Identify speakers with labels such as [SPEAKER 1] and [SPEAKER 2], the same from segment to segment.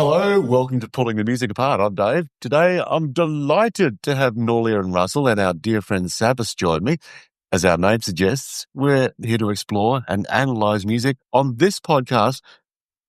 [SPEAKER 1] Hello, welcome to Pulling the Music Apart. I'm Dave. Today, I'm delighted to have Norlia and Russell and our dear friend Sabas join me. As our name suggests, we're here to explore and analyse music. On this podcast,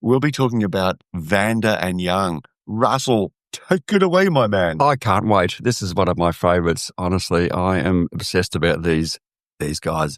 [SPEAKER 1] we'll be talking about Vanda and Young. Russell, take it away, my man.
[SPEAKER 2] I can't wait. This is one of my favourites. Honestly, I am obsessed about these guys.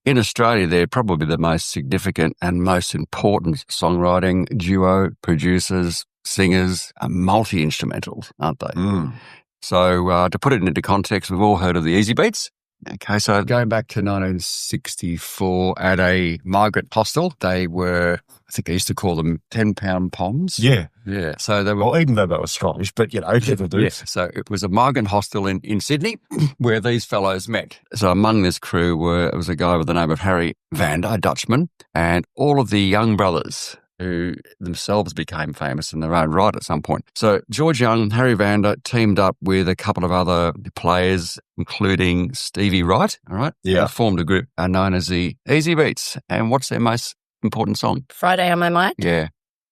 [SPEAKER 2] In Australia, they're probably the most significant and most important songwriting duo, producers, singers, multi-instrumentals, aren't they?
[SPEAKER 1] Mm.
[SPEAKER 2] So to put it into context, we've all heard of the Easybeats. Okay, so going back to 1964 at a migrant hostel, they were, I think they used to call them 10-pound poms.
[SPEAKER 1] Yeah.
[SPEAKER 2] Yeah. So they were.
[SPEAKER 1] Well, even though they were Scottish, but, never do.
[SPEAKER 2] Yeah. So it was a migrant hostel in Sydney where these fellows met. So among this crew was a guy with the name of Harry Vander, a Dutchman, and all of the Young brothers who themselves became famous in their own right at some point. So George Young, Harry Vander teamed up with a couple of other players, including Stevie Wright, all right?
[SPEAKER 1] Yeah.
[SPEAKER 2] And formed a group known as the Easybeats. And what's their most important song?
[SPEAKER 3] Friday on My Mind.
[SPEAKER 2] Yeah.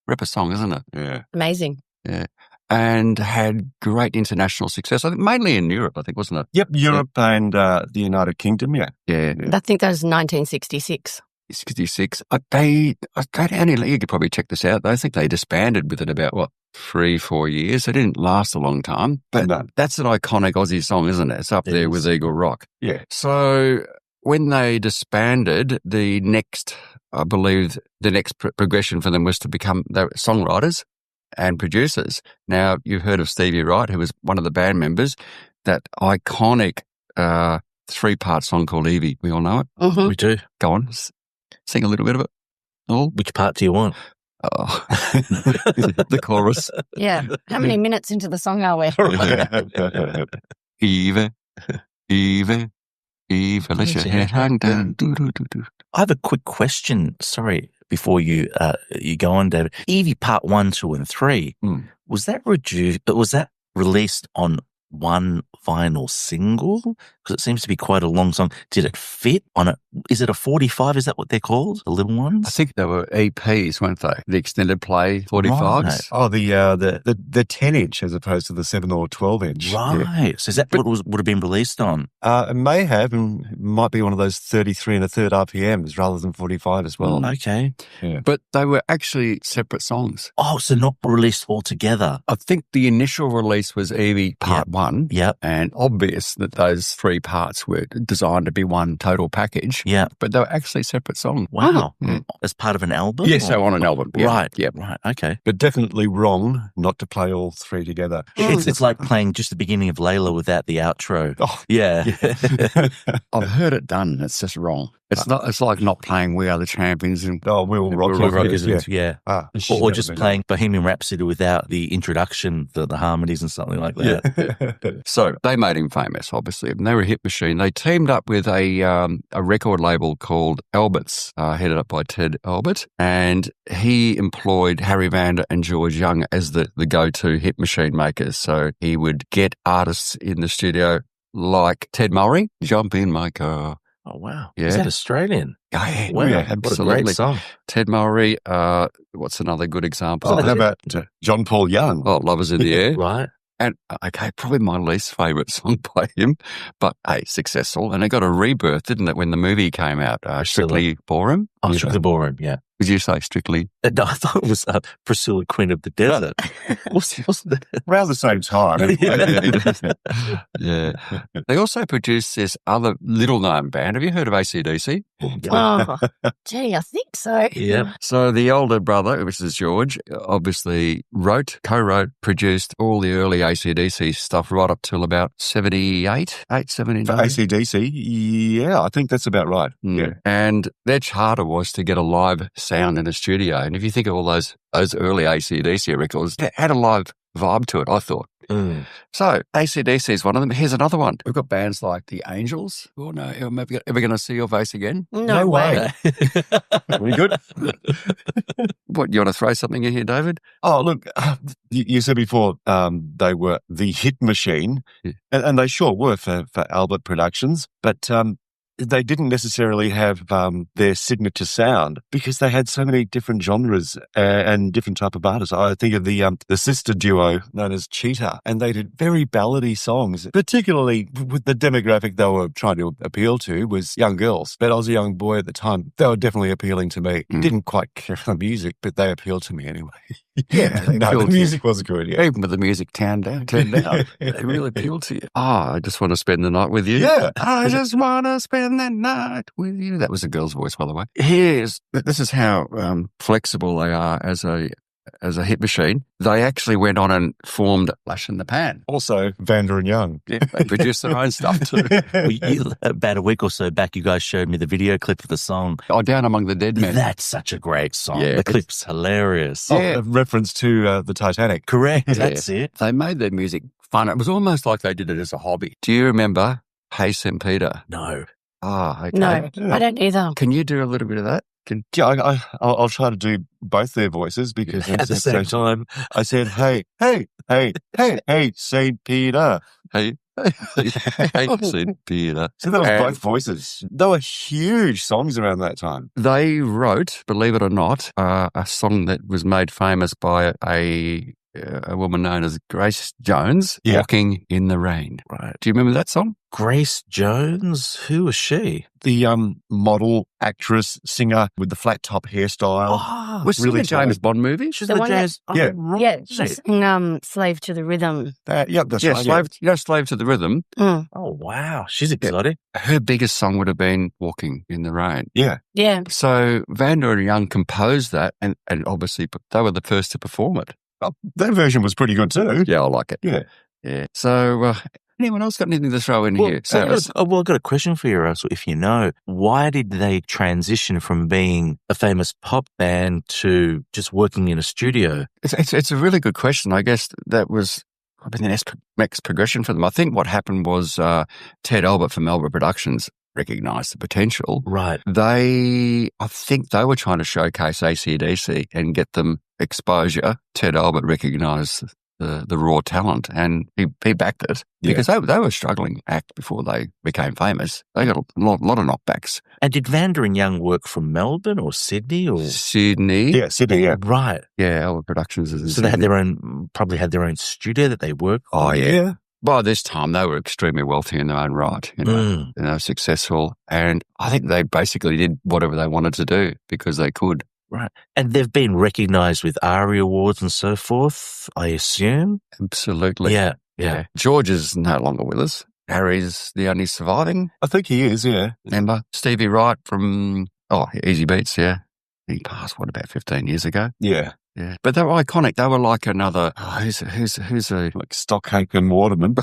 [SPEAKER 2] Ripper song, isn't it? Yeah.
[SPEAKER 3] Amazing.
[SPEAKER 2] Yeah. And had great international success, I think mainly in Europe, wasn't it?
[SPEAKER 1] Yep, Europe and the United Kingdom, yeah.
[SPEAKER 2] Yeah.
[SPEAKER 3] I think that was 1966.
[SPEAKER 2] 66. You could probably check this out. I think they disbanded within about, 3-4 years. They didn't last a long time. But that's an iconic Aussie song, isn't it? It's up there with Eagle Rock.
[SPEAKER 1] Yeah.
[SPEAKER 2] So when they disbanded, the next progression for them was to become songwriters and producers. Now, you've heard of Stevie Wright, who was one of the band members, that iconic 3-part song called Evie. We all know it.
[SPEAKER 3] Mm-hmm.
[SPEAKER 4] We do.
[SPEAKER 2] Go on. Sing a little bit of it. Oh.
[SPEAKER 4] Which part do you want?
[SPEAKER 2] Oh. The chorus.
[SPEAKER 3] Yeah. How many minutes into the song are we?
[SPEAKER 2] Eva, let your head hang down.
[SPEAKER 4] I have a quick question. Sorry, before you go on, David. Evie Part 1, 2, and 3. Was that released on one vinyl single? Because it seems to be quite a long song. Did it fit on it? Is it a 45? Is that what they're called? The little ones?
[SPEAKER 2] I think they were EPs, weren't they? The extended play 45s.
[SPEAKER 4] Right.
[SPEAKER 1] Oh, the 10-inch as opposed to the 7 or 12-inch.
[SPEAKER 4] Right. Yeah. So is that what would have been released on?
[SPEAKER 1] It may have, and it might be one of those 33 1/3 RPMs rather than 45 as well.
[SPEAKER 4] Okay.
[SPEAKER 1] Yeah.
[SPEAKER 2] But they were actually separate songs.
[SPEAKER 4] Oh, so not released all together.
[SPEAKER 2] I think the initial release was Evie Part 1.
[SPEAKER 4] Yep.
[SPEAKER 2] And obvious that those 3 parts were designed to be one total package.
[SPEAKER 4] Yeah.
[SPEAKER 2] But they were actually separate songs.
[SPEAKER 4] Wow.
[SPEAKER 2] Mm.
[SPEAKER 4] As part of an album?
[SPEAKER 2] Yes, so on an album. Yeah.
[SPEAKER 4] Right.
[SPEAKER 2] Yeah.
[SPEAKER 4] Right. Okay.
[SPEAKER 1] But definitely wrong not to play all 3 together.
[SPEAKER 4] It's like playing just the beginning of Layla without the outro.
[SPEAKER 1] Oh,
[SPEAKER 4] yeah.
[SPEAKER 2] I've heard it done. It's just wrong. It's not. It's like not playing We Are the Champions. And
[SPEAKER 1] We Will Rock
[SPEAKER 4] Rock
[SPEAKER 1] You.
[SPEAKER 4] Is yeah. Or just playing Bohemian Rhapsody without the introduction, the harmonies and something like that.
[SPEAKER 1] Yeah.
[SPEAKER 2] So they made him famous, obviously. And they were a hit machine. They teamed up with a record label called Albert's, headed up by Ted Albert. And he employed Harry Vanda and George Young as the go-to hit machine makers. So he would get artists in the studio like Ted Murray, Jump in My Car.
[SPEAKER 4] Oh, wow.
[SPEAKER 2] Yeah.
[SPEAKER 4] Is that Australian?
[SPEAKER 2] Oh, yeah.
[SPEAKER 4] Wow.
[SPEAKER 2] Yeah, absolutely.
[SPEAKER 4] What a great song.
[SPEAKER 2] Ted Murray, what's another good example?
[SPEAKER 1] How about John Paul Young?
[SPEAKER 2] Oh, Lovers in the Air.
[SPEAKER 4] Right.
[SPEAKER 2] And, okay, probably my least favourite song by him, but, hey, successful. And it got a rebirth, didn't it, when the movie came out, Strictly Ballroom?
[SPEAKER 4] Oh, Strictly Ballroom, yeah.
[SPEAKER 2] Would you say Strictly?
[SPEAKER 4] No, I thought it was Priscilla, Queen of the Desert. Wasn't it?
[SPEAKER 1] Around the same time.
[SPEAKER 2] Yeah. They also produced this other little-known band. Have you heard of ACDC?
[SPEAKER 3] Oh, gee, I think so.
[SPEAKER 4] Yeah.
[SPEAKER 2] So the older brother, which is George, obviously co-wrote, produced all the early ACDC stuff right up till about 79.
[SPEAKER 1] For ACDC, yeah, I think that's about right. Yeah.
[SPEAKER 2] And their charter was to get a live sound in a studio. And if you think of all those early AC/DC records, it had a live vibe to it, I thought. So AC/DC is one of them. Here's another one. We've got bands like the Angels. Oh, no, ever going to see your face again?
[SPEAKER 3] No way.
[SPEAKER 1] Very good.
[SPEAKER 2] What, you want to throw something in here, David?
[SPEAKER 1] Oh, look, you said before they were the hit machine, and they sure were for Albert Productions, but they didn't necessarily have their signature sound because they had so many different genres and different type of artists. I think of the sister duo known as Cheetah, and they did very ballady songs, particularly with the demographic they were trying to appeal to was young girls. But I was a young boy at the time. They were definitely appealing to me. Didn't quite care for the music, but they appealed to me anyway.
[SPEAKER 2] Yeah,
[SPEAKER 1] no, the music wasn't good. Yeah.
[SPEAKER 2] Even with the music turned down, they really appealed to you. I just want to spend the night with you.
[SPEAKER 1] Yeah.
[SPEAKER 2] I just want to spend the night with you. That was a girl's voice, by the way. This is how flexible they are as a hit machine. They actually went on and formed Flash in the Pan.
[SPEAKER 1] Also, Vanda and Young.
[SPEAKER 2] Yeah, they produced their own stuff too.
[SPEAKER 4] About a week or so back, you guys showed me the video clip of the song.
[SPEAKER 2] Oh, Down Among the Dead Men.
[SPEAKER 4] That's such a great song.
[SPEAKER 2] Yeah,
[SPEAKER 4] the clip's hilarious.
[SPEAKER 1] A reference to the Titanic.
[SPEAKER 4] Correct. That's it.
[SPEAKER 2] They made their music fun. It was almost like they did it as a hobby. Do you remember Hey St. Peter?
[SPEAKER 4] No.
[SPEAKER 2] Oh, okay.
[SPEAKER 3] No, I don't either.
[SPEAKER 2] Can you do a little bit of that?
[SPEAKER 1] I'll try to do both their voices because
[SPEAKER 4] At the same time.
[SPEAKER 1] I said, hey, St. Peter. Hey,
[SPEAKER 2] St. Peter.
[SPEAKER 1] So that was both voices. They were huge songs around that time.
[SPEAKER 2] They wrote, believe it or not, a song that was made famous by a woman known as Grace Jones, Walking in the Rain.
[SPEAKER 4] Right.
[SPEAKER 2] Do you remember that song?
[SPEAKER 4] Grace Jones? Who was she?
[SPEAKER 1] The model, actress, singer with the flat top hairstyle.
[SPEAKER 4] Oh,
[SPEAKER 2] Was
[SPEAKER 1] really
[SPEAKER 2] really a James Bond movie?
[SPEAKER 4] she's
[SPEAKER 3] The
[SPEAKER 4] the
[SPEAKER 3] one
[SPEAKER 4] James.
[SPEAKER 1] yeah.
[SPEAKER 3] Yeah, she sang Slave to the Rhythm.
[SPEAKER 1] That's
[SPEAKER 2] Yeah,
[SPEAKER 1] right.
[SPEAKER 2] Slave to the Rhythm.
[SPEAKER 3] Mm.
[SPEAKER 4] Oh, wow. She's exotic.
[SPEAKER 2] Her biggest song would have been Walking in the Rain.
[SPEAKER 1] Yeah.
[SPEAKER 3] Yeah.
[SPEAKER 2] So Vander and Young composed that, and obviously they were the first to perform it.
[SPEAKER 1] Oh, that version was pretty good too.
[SPEAKER 2] Yeah, I like it.
[SPEAKER 1] Yeah.
[SPEAKER 2] Yeah. So anyone else got anything to throw in here?
[SPEAKER 4] I've got a question for you, Russell. If you know, why did they transition from being a famous pop band to just working in a studio?
[SPEAKER 2] It's a really good question. I guess that was the next progression for them. I think what happened was Ted Albert from Albert Productions recognised the potential.
[SPEAKER 4] Right.
[SPEAKER 2] I think they were trying to showcase ACDC and get them exposure. Ted Albert recognised the raw talent, and he backed it because they were a struggling act before they became famous. They got a lot of knockbacks.
[SPEAKER 4] And did Vanda and Young work from Melbourne or Sydney or
[SPEAKER 2] Sydney?
[SPEAKER 1] Yeah, Sydney, yeah.
[SPEAKER 4] Right.
[SPEAKER 2] Yeah, Albert Productions is in
[SPEAKER 4] So they had
[SPEAKER 2] Sydney.
[SPEAKER 4] probably had their own studio that they worked.
[SPEAKER 2] Oh, yeah.
[SPEAKER 1] Yeah.
[SPEAKER 2] By this time, they were extremely wealthy in their own right, successful. And I think they basically did whatever they wanted to do because they could.
[SPEAKER 4] Right. And they've been recognised with ARIA awards and so forth, I assume?
[SPEAKER 2] Absolutely.
[SPEAKER 4] Yeah.
[SPEAKER 2] George is no longer with us. Harry's the only surviving
[SPEAKER 1] I think he is, yeah.
[SPEAKER 2] member. Stevie Wright from, Easybeats, yeah. He passed, about 15 years ago?
[SPEAKER 1] Yeah.
[SPEAKER 2] Yeah. But they were iconic. They were like another, who's a...
[SPEAKER 1] Like Stockhake and Waterman.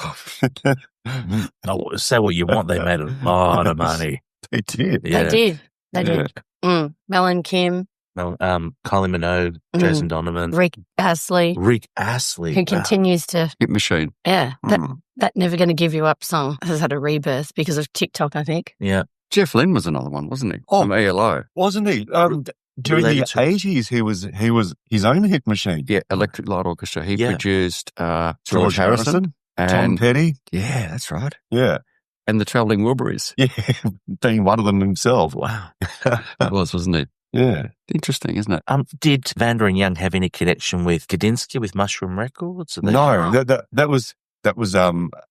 [SPEAKER 4] Oh, say what you want. They made a lot of money.
[SPEAKER 1] They did.
[SPEAKER 4] Yeah.
[SPEAKER 3] They did. Mel and Kim,
[SPEAKER 4] Kylie Minogue, Jason Donovan,
[SPEAKER 3] Rick Astley,
[SPEAKER 4] who
[SPEAKER 3] continues to,
[SPEAKER 2] hit machine.
[SPEAKER 3] that Never Gonna Give You Up song has had a rebirth because of TikTok, I think.
[SPEAKER 4] Yeah.
[SPEAKER 2] Jeff Lynne was another one, wasn't he?
[SPEAKER 1] Oh.
[SPEAKER 2] From ELO.
[SPEAKER 1] Wasn't he? During the 80s, he was his own hit machine.
[SPEAKER 2] Yeah, Electric Light Orchestra. He
[SPEAKER 4] Yeah.
[SPEAKER 2] produced George Harrison.
[SPEAKER 1] Tom
[SPEAKER 2] And,
[SPEAKER 1] Petty.
[SPEAKER 2] yeah, that's right.
[SPEAKER 1] Yeah.
[SPEAKER 2] And the Travelling Wilburys.
[SPEAKER 1] Yeah. Being one of them himself.
[SPEAKER 4] Wow.
[SPEAKER 2] That was, wasn't it?
[SPEAKER 1] Yeah.
[SPEAKER 2] Interesting, isn't it?
[SPEAKER 4] Did Vanda and Young have any connection with Gadinsky, with Mushroom Records?
[SPEAKER 1] No, that was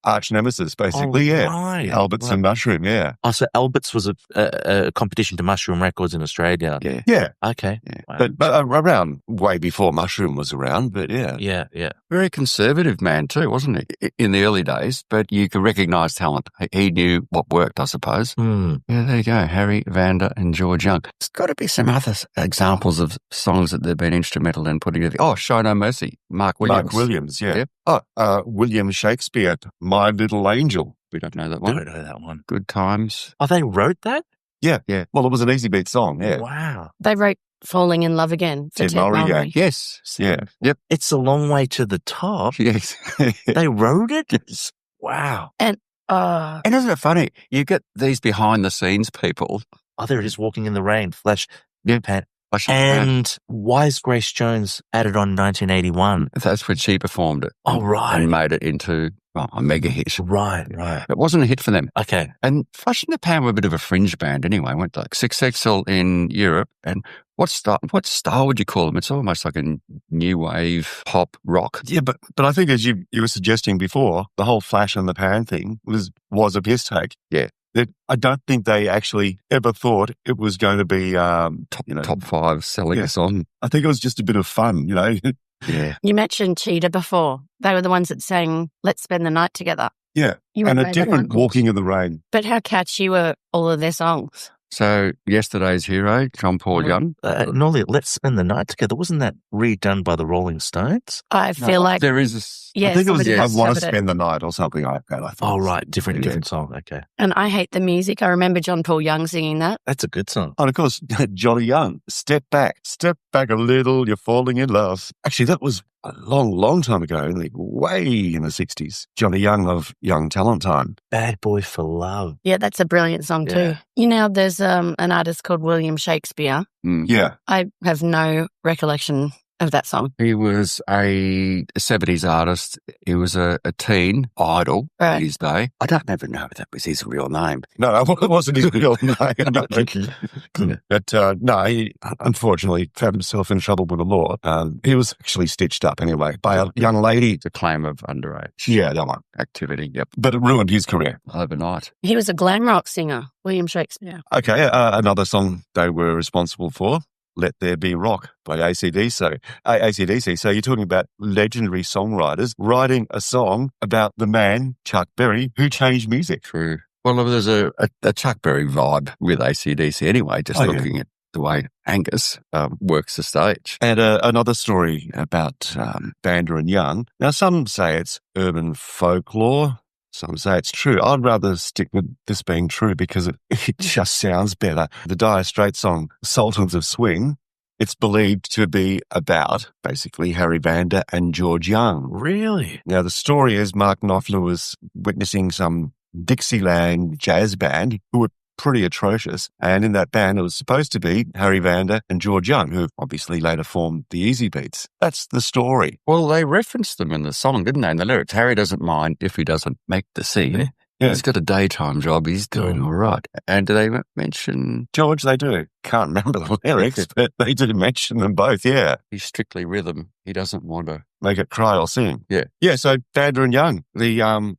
[SPEAKER 1] arch nemesis, basically.
[SPEAKER 4] Oh,
[SPEAKER 1] yeah.
[SPEAKER 4] right.
[SPEAKER 1] Alberts and Mushroom. Yeah.
[SPEAKER 4] Oh, so Alberts was a competition to Mushroom Records in Australia.
[SPEAKER 2] Yeah.
[SPEAKER 1] Yeah.
[SPEAKER 4] Okay.
[SPEAKER 2] Yeah.
[SPEAKER 4] Wow.
[SPEAKER 1] But around way before Mushroom was around. But yeah.
[SPEAKER 4] Yeah.
[SPEAKER 2] Very conservative man too, wasn't he? In the early days, but you could recognise talent. He knew what worked, I suppose.
[SPEAKER 4] Mm.
[SPEAKER 2] Yeah, there you go. Harry, Vanda and George Young. There's got to be some other examples of songs that they've been instrumental in putting together. Oh, Show No Mercy, Mark Williams.
[SPEAKER 1] Mark Williams, yeah.
[SPEAKER 2] Yep.
[SPEAKER 1] William Shakespeare, My Little Angel.
[SPEAKER 2] We don't know that
[SPEAKER 4] Don't
[SPEAKER 2] one.
[SPEAKER 4] know that one.
[SPEAKER 2] Good Times.
[SPEAKER 4] Oh, they wrote that?
[SPEAKER 1] Yeah.
[SPEAKER 2] Yeah.
[SPEAKER 1] Well, it was an Easybeats song, yeah.
[SPEAKER 4] Wow.
[SPEAKER 3] They wrote Falling in Love Again for
[SPEAKER 1] Ted
[SPEAKER 3] Ted
[SPEAKER 1] Murray,
[SPEAKER 3] Murray.
[SPEAKER 2] Yes.
[SPEAKER 1] Yeah.
[SPEAKER 2] Yep.
[SPEAKER 4] It's a long way to the top.
[SPEAKER 2] Yes.
[SPEAKER 4] They wrote it?
[SPEAKER 1] Yes.
[SPEAKER 4] Wow.
[SPEAKER 2] And isn't it funny? You get these behind the scenes people.
[SPEAKER 4] Oh, there it is, Walking in the Rain, Flash.
[SPEAKER 2] Yeah.
[SPEAKER 4] Pan.
[SPEAKER 2] Flash
[SPEAKER 4] And why is Grace Jones added on 1981?
[SPEAKER 2] that's when she performed it.
[SPEAKER 4] Oh, right.
[SPEAKER 2] And made it into a mega hit.
[SPEAKER 4] Right.
[SPEAKER 2] It wasn't a hit for them.
[SPEAKER 4] Okay.
[SPEAKER 2] And Flush in the Pan were a bit of a fringe band anyway, weren't they? Successful in Europe. And what style would you call them? It's almost like a new wave pop rock.
[SPEAKER 1] Yeah, but I think as you were suggesting before, the whole Flash in the Pan thing was a piss take.
[SPEAKER 2] Yeah.
[SPEAKER 1] I don't think they actually ever thought it was going to be
[SPEAKER 2] top 5 selling song.
[SPEAKER 1] I think it was just a bit of fun,
[SPEAKER 2] Yeah.
[SPEAKER 3] You mentioned Cheetah before. They were the ones that sang Let's Spend the Night Together.
[SPEAKER 1] Yeah.
[SPEAKER 3] You
[SPEAKER 1] And
[SPEAKER 3] were
[SPEAKER 1] a different Walking in the Rain.
[SPEAKER 3] But how catchy were all of their songs?
[SPEAKER 2] So Yesterday's Hero, John Paul Young.
[SPEAKER 4] Nolly, Let's Spend the Night Together. Wasn't that redone by the Rolling Stones?
[SPEAKER 3] I feel like
[SPEAKER 2] there is
[SPEAKER 3] yeah,
[SPEAKER 1] I think it was
[SPEAKER 3] somebody
[SPEAKER 1] I
[SPEAKER 3] has
[SPEAKER 1] Want to
[SPEAKER 3] covered it.
[SPEAKER 1] Spend the Night or something like that. I thought.
[SPEAKER 4] Oh, right. Different song. Okay.
[SPEAKER 3] And I Hate the Music. I remember John Paul Young singing that.
[SPEAKER 4] That's a good song.
[SPEAKER 1] And of course, Johnny Young, Step Back a little, you're falling in love. Actually, that was a long, long time ago, like way in the 60s. Johnny Young of Young Talent Time.
[SPEAKER 4] Bad Boy for Love.
[SPEAKER 3] Yeah, that's a brilliant song too. There's an artist called William Shakespeare.
[SPEAKER 1] Yeah.
[SPEAKER 3] I have no recollection of that song.
[SPEAKER 2] He was a 70s artist. He was a teen idol in his day. I don't even know if that was his real name.
[SPEAKER 1] No, it wasn't his real name. But no, he unfortunately found himself in trouble with the law. He was actually stitched up anyway by a young lady.
[SPEAKER 2] The claim of underage
[SPEAKER 1] Yeah, that one.
[SPEAKER 2] activity. Yep.
[SPEAKER 1] But it ruined his career.
[SPEAKER 2] Overnight.
[SPEAKER 3] He was a glam rock singer, William Shakespeare.
[SPEAKER 1] Okay, another song they were responsible for, Let There Be Rock by ACDC. So you're talking about legendary songwriters writing a song about the man, Chuck Berry, who changed music.
[SPEAKER 2] True. Well, there's a Chuck Berry vibe with ACDC anyway, just looking at the way Angus works the stage.
[SPEAKER 1] And another story about Vander and Young. Now, some say it's urban folklore. Some say it's true. I'd rather stick with this being true because it just sounds better. The Dire Straits song, Sultans of Swing, it's believed to be about, basically, Harry Vanda and George Young.
[SPEAKER 4] Really?
[SPEAKER 1] Now, the story is Mark Knopfler was witnessing some Dixieland jazz band who were pretty atrocious. And in that band, it was supposed to be Harry Vander and George Young, who obviously later formed the Easybeats. That's the story.
[SPEAKER 2] Well, they referenced them in the song, didn't they? In the lyrics, Harry doesn't mind if he doesn't make the scene.
[SPEAKER 1] Yeah.
[SPEAKER 2] He's got a daytime job. He's doing all right. And do they mention...
[SPEAKER 1] George, they do. Can't remember the lyrics, but they do mention them both, yeah.
[SPEAKER 2] He's strictly rhythm. He doesn't want to...
[SPEAKER 1] Make it cry or sing.
[SPEAKER 2] Yeah.
[SPEAKER 1] Yeah, so Vander and Young, the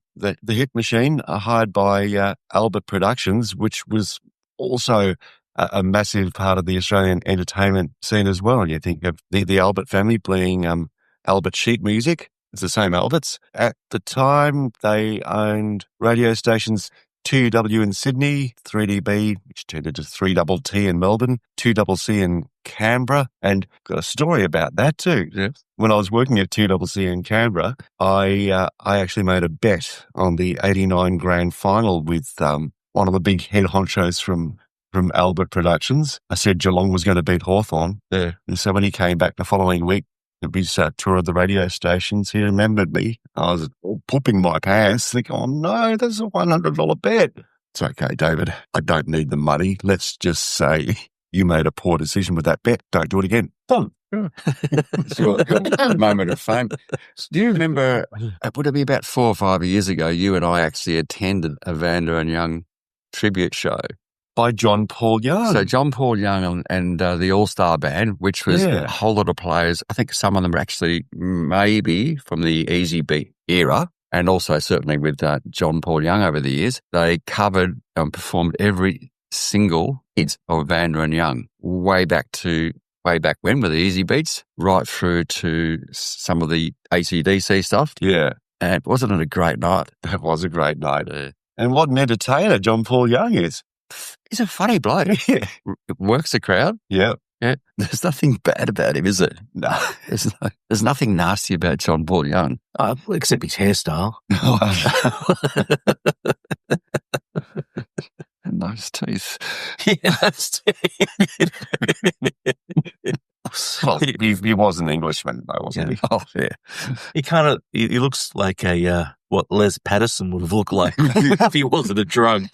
[SPEAKER 1] hit machine, hired by Albert Productions, which was also a massive part of the Australian entertainment scene as well. And you think of the Albert family being Albert Sheet Music. It's the same Alberts. At the time, they owned radio stations 2W in Sydney, 3DB, which turned into 3TT in Melbourne, 2CC in Canberra, and got a story about that too.
[SPEAKER 2] Yeah.
[SPEAKER 1] When I was working at 2CC in Canberra, I actually made a bet on the 89 grand final with one of the big head honchos from Albert Productions. I said Geelong was going to beat Hawthorn.
[SPEAKER 2] Yeah.
[SPEAKER 1] And so when he came back the following week, we tour of the radio stations. He remembered me. I was pooping my pants, thinking, oh no, that's a $100 bet. It's okay, David. I don't need the money. Let's just say you made a poor decision with that bet. Don't do it again. Done.
[SPEAKER 2] It's your moment of fame. Do you remember, would it be about 4 or 5 years ago, you and I actually attended a Vander and Young tribute show?
[SPEAKER 1] By John Paul Young.
[SPEAKER 2] So John Paul Young and the All-Star Band, which was a whole lot of players. I think some of them are actually maybe from the Easybeat era, and also certainly with John Paul Young over the years. They covered and performed every single hit of Vander and Young way back when with the Easybeats, right through to some of the ACDC stuff.
[SPEAKER 1] Yeah.
[SPEAKER 2] And wasn't it a great night?
[SPEAKER 1] That was a great night. And what an entertainer John Paul Young is.
[SPEAKER 2] He's a funny bloke.
[SPEAKER 1] Yeah.
[SPEAKER 2] Works the crowd.
[SPEAKER 1] Yeah.
[SPEAKER 2] Yeah. There's nothing bad about him, is it?
[SPEAKER 1] No.
[SPEAKER 2] There's nothing nasty about John Paul Young.
[SPEAKER 4] Except his hairstyle.
[SPEAKER 2] And those teeth.
[SPEAKER 4] Yes.
[SPEAKER 1] Well, he was an Englishman, though, wasn't he?
[SPEAKER 2] Oh, yeah.
[SPEAKER 4] He looks like what Les Patterson would have looked like if he wasn't a drug.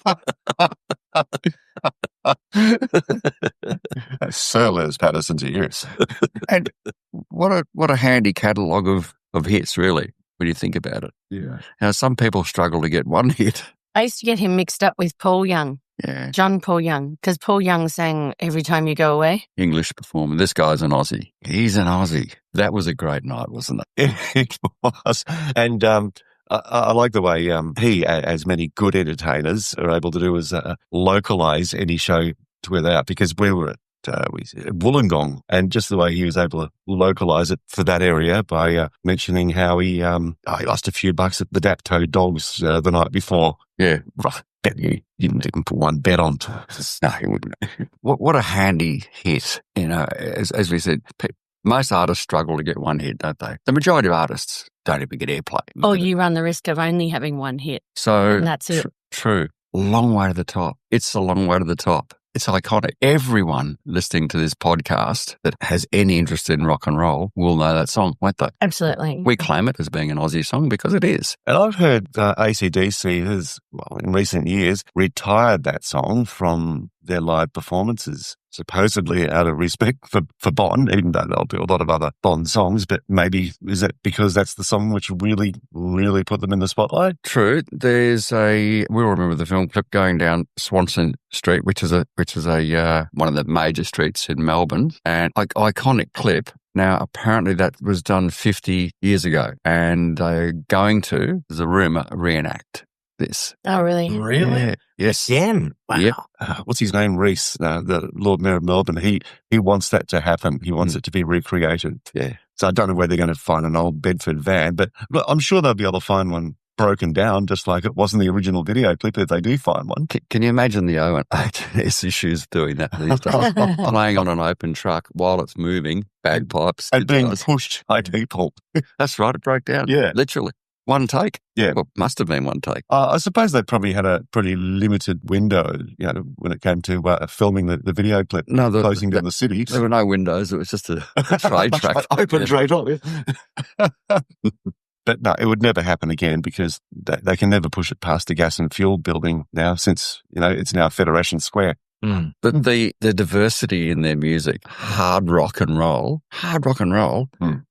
[SPEAKER 1] Sir Les Patterson's ears.
[SPEAKER 2] And what a handy catalogue of hits, really, when you think about it.
[SPEAKER 1] Yeah.
[SPEAKER 2] Now, some people struggle to get one hit.
[SPEAKER 3] I used to get him mixed up with Paul Young,
[SPEAKER 2] Yeah.
[SPEAKER 3] John Paul Young, because Paul Young sang Every Time You Go Away.
[SPEAKER 2] English performer. This guy's an Aussie. He's an Aussie. That was a great night, wasn't it?
[SPEAKER 1] It was. And I like the way he, as many good entertainers, are able to do is localize any show to where they are, because we were at Wollongong, and just the way he was able to localize it for that area by mentioning how he lost a few bucks at the Dapto Dogs the night before.
[SPEAKER 2] Yeah.
[SPEAKER 1] Bet you didn't even put one bet on.
[SPEAKER 2] No, he wouldn't. What a handy hit. You know, as we said, most artists struggle to get one hit, don't they? The majority of artists don't even get airplay.
[SPEAKER 3] Or you run the risk of only having one hit.
[SPEAKER 2] So
[SPEAKER 3] And that's it.
[SPEAKER 2] True. Long way to the top. It's a long way to the top. It's iconic. Everyone listening to this podcast that has any interest in rock and roll will know that song, won't they?
[SPEAKER 3] Absolutely.
[SPEAKER 2] We claim it as being an Aussie song because it is.
[SPEAKER 1] And I've heard ACDC has, in recent years, retired that song from their live performances, supposedly out of respect for Bond, even though they'll do a lot of other Bond songs. But maybe is it because that's the song which really, really put them in the spotlight?
[SPEAKER 2] True. We'll remember the film clip going down Swanson Street, which is one of the major streets in Melbourne, and iconic clip. Now, apparently that was done 50 years ago, and they're going to, there's a rumour, reenact this.
[SPEAKER 3] Oh, really?
[SPEAKER 4] Really?
[SPEAKER 2] Yeah. Yes.
[SPEAKER 4] Again? Wow.
[SPEAKER 2] Yep.
[SPEAKER 1] What's his name? Reese, the Lord Mayor of Melbourne. He wants that to happen. He wants it to be recreated.
[SPEAKER 2] Yeah.
[SPEAKER 1] So I don't know where they're going to find an old Bedford van, but I'm sure they'll be able to find one broken down, just like it was in the original video clip, if they do find one.
[SPEAKER 2] Can you imagine the O&S issues doing that these days? Playing on an open truck while it's moving, bagpipes.
[SPEAKER 1] And being
[SPEAKER 2] guitars.
[SPEAKER 1] pushed by people.
[SPEAKER 2] That's right, it broke down.
[SPEAKER 1] Yeah.
[SPEAKER 2] Literally. One take.
[SPEAKER 1] Yeah.
[SPEAKER 2] Well, must have been one take.
[SPEAKER 1] I suppose they probably had a pretty limited window, when it came to filming the video clip,
[SPEAKER 2] No,
[SPEAKER 1] closing down the city.
[SPEAKER 2] There were no windows. It was just a trade track.
[SPEAKER 1] Open
[SPEAKER 2] Yeah.
[SPEAKER 1] trade on it. But no, it would never happen again, because they can never push it past the gas and fuel building now, since, it's now Federation Square.
[SPEAKER 4] Mm.
[SPEAKER 2] But the diversity in their music, hard rock and roll,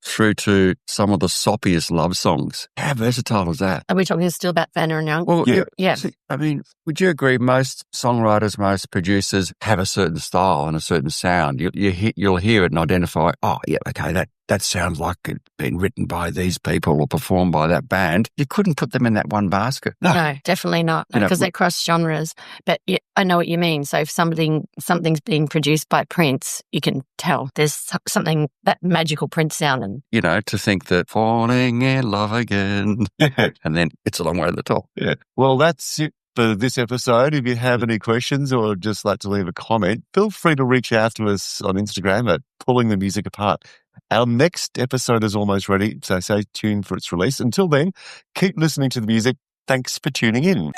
[SPEAKER 2] through to some of the soppiest love songs. How versatile is that?
[SPEAKER 3] Are we talking still about Vanda and Young?
[SPEAKER 2] Well,
[SPEAKER 3] Yeah.
[SPEAKER 2] See, I mean, would you agree most songwriters, most producers have a certain style and a certain sound? You'll hear it and identify, oh, yeah, okay, that sounds like it's been written by these people or performed by that band. You couldn't put them in that one basket.
[SPEAKER 3] No, definitely not, because they cross genres. But I know what you mean. So if something's being produced by Prince, you can tell there's something, that magical Prince sound. And
[SPEAKER 2] to think that falling in love again, and then it's a long way to the top.
[SPEAKER 1] Yeah. Well, that's it for this episode. If you have any questions or just like to leave a comment, feel free to reach out to us on Instagram at Pulling the Music Apart. Our next episode is almost ready, so stay tuned for its release. Until then, keep listening to the music. Thanks for tuning in.